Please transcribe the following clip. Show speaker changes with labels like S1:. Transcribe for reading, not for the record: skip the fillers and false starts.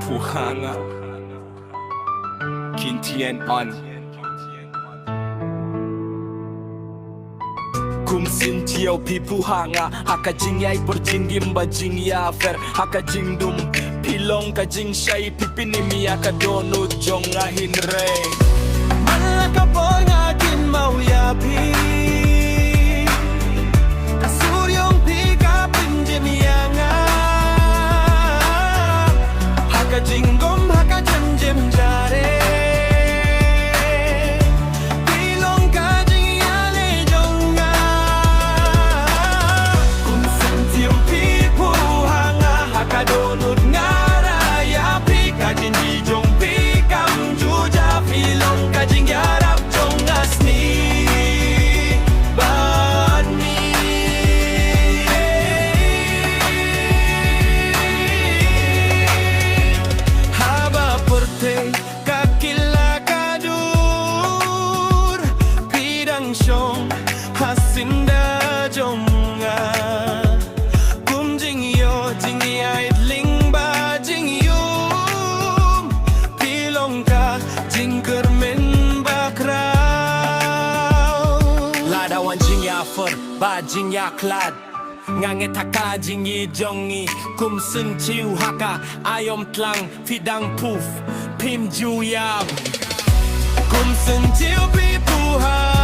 S1: Puhanga Kintien on Kum sin tiao pi puhanga Haka jing yai berjing gimba jing ya fer Haka jing dum pilong ka jing shai pipinimi aka donut jong ahin re
S2: Malaka por ngakin mau ya pi Kasuryong pika pinjim yanga Haka jing gom haka jim jare Donut ngara ya pika jinji jong pika mjuja filong kajing yarap jong asni bani haba porte kakila kadur pidang shong hasinda jonga kumjing yo jingi ai ba jing ya klad ngange taka jing yi jongi kum sun chiu haka ayom tlang fidang puf pim ju yam kum sun chiu pi puha